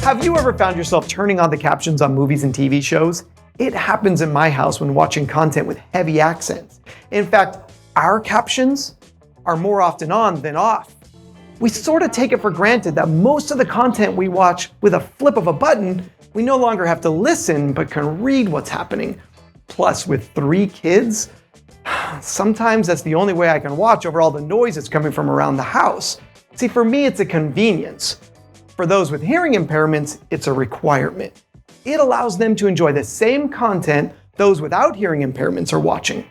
Have you ever found yourself turning on the captions on movies and TV shows? It happens in my house when watching content with heavy accents. In fact, our captions are more often on than off. We sort of take it for granted that most of the content we watch with a flip of a button, we no longer have to listen but can read what's happening. Plus, with 3 kids, sometimes that's the only way I can watch over all the noise that's coming from around the house. See, for me, it's a convenience. For those with hearing impairments, it's a requirement. It allows them to enjoy the same content those without hearing impairments are watching.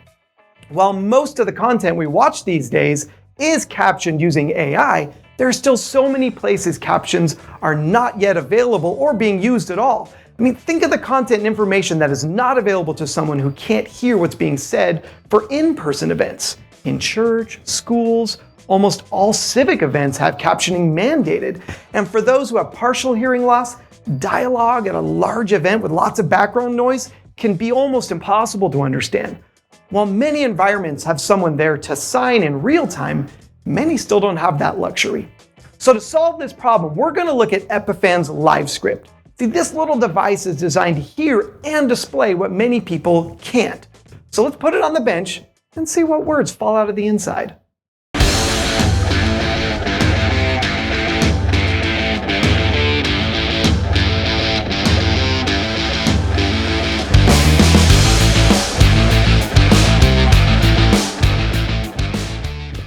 While most of the content we watch these days is captioned using AI, there are still so many places captions are not yet available or being used at all. I mean, think of the content and information that is not available to someone who can't hear what's being said for in-person events. In church, schools, almost all civic events have captioning mandated. And for those who have partial hearing loss, dialogue at a large event with lots of background noise can be almost impossible to understand. While many environments have someone there to sign in real time, many still don't have that luxury. So to solve this problem, we're going to look at Epiphan's LiveScrypt. See, this little device is designed to hear and display what many people can't. So let's put it on the bench and see what words fall out of the inside.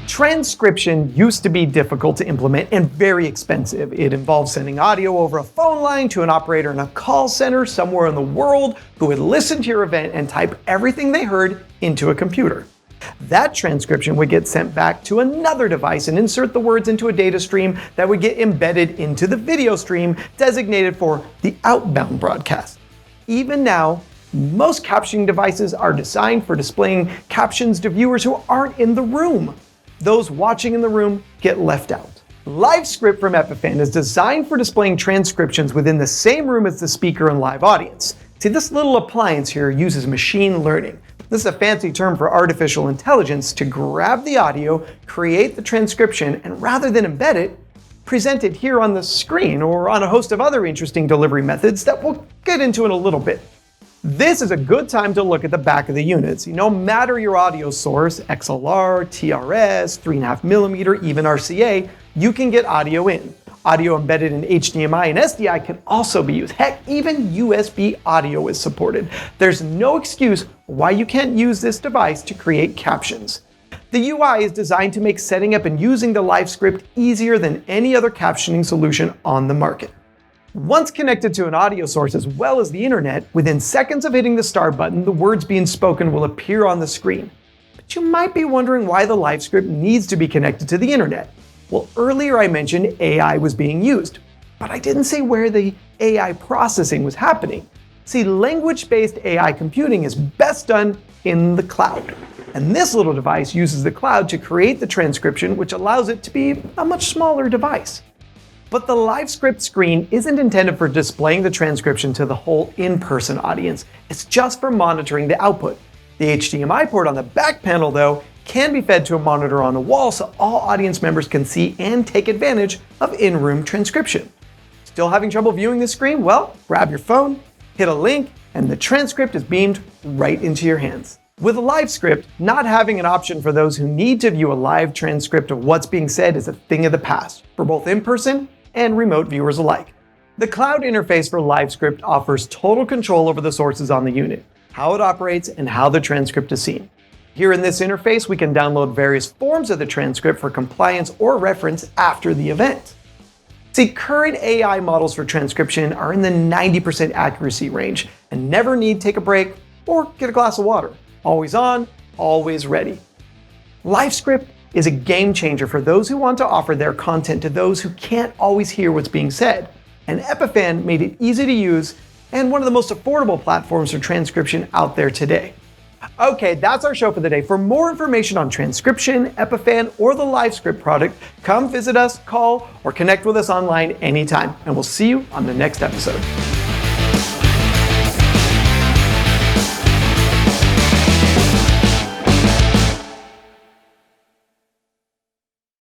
Transcription used to be difficult to implement and very expensive. It involved sending audio over a phone line to an operator in a call center somewhere in the world who would listen to your event and type everything they heard into a computer. That transcription would get sent back to another device and insert the words into a data stream that would get embedded into the video stream designated for the outbound broadcast. Even now, most captioning devices are designed for displaying captions to viewers who aren't in the room. Those watching in the room get left out. LiveScrypt from Epiphan is designed for displaying transcriptions within the same room as the speaker and live audience. See, this little appliance here uses machine learning. This is a fancy term for artificial intelligence to grab the audio, create the transcription, and rather than embed it, present it here on the screen or on a host of other interesting delivery methods that we'll get into in a little bit. This is a good time to look at the back of the units. No matter your audio source, XLR, TRS, 3.5mm, even RCA, you can get audio in. Audio embedded in HDMI and SDI can also be used. Heck, even USB audio is supported. There's no excuse why you can't use this device to create captions. The UI is designed to make setting up and using the LiveScrypt easier than any other captioning solution on the market. Once connected to an audio source as well as the internet, within seconds of hitting the start button, the words being spoken will appear on the screen. But you might be wondering why the LiveScrypt needs to be connected to the internet. Well, earlier I mentioned AI was being used, but I didn't say where the AI processing was happening. See, language-based AI computing is best done in the cloud. And this little device uses the cloud to create the transcription, which allows it to be a much smaller device. But the LiveScrypt screen isn't intended for displaying the transcription to the whole in-person audience. It's just for monitoring the output. The HDMI port on the back panel, though, can be fed to a monitor on the wall so all audience members can see and take advantage of in-room transcription. Still having trouble viewing the screen? Well, grab your phone, hit a link, and the transcript is beamed right into your hands. With a LiveScrypt, not having an option for those who need to view a live transcript of what's being said is a thing of the past, for both in-person and remote viewers alike. The cloud interface for LiveScrypt offers total control over the sources on the unit, how it operates, and how the transcript is seen. Here in this interface, we can download various forms of the transcript for compliance or reference after the event. See, current AI models for transcription are in the 90% accuracy range and never need to take a break or get a glass of water. Always on, always ready. LiveScrypt is a game changer for those who want to offer their content to those who can't always hear what's being said. And Epiphan made it easy to use and one of the most affordable platforms for transcription out there today. Okay, that's our show for the day. For more information on transcription, Epiphan, or the LiveScrypt product, come visit us, call, or connect with us online anytime. And we'll see you on the next episode.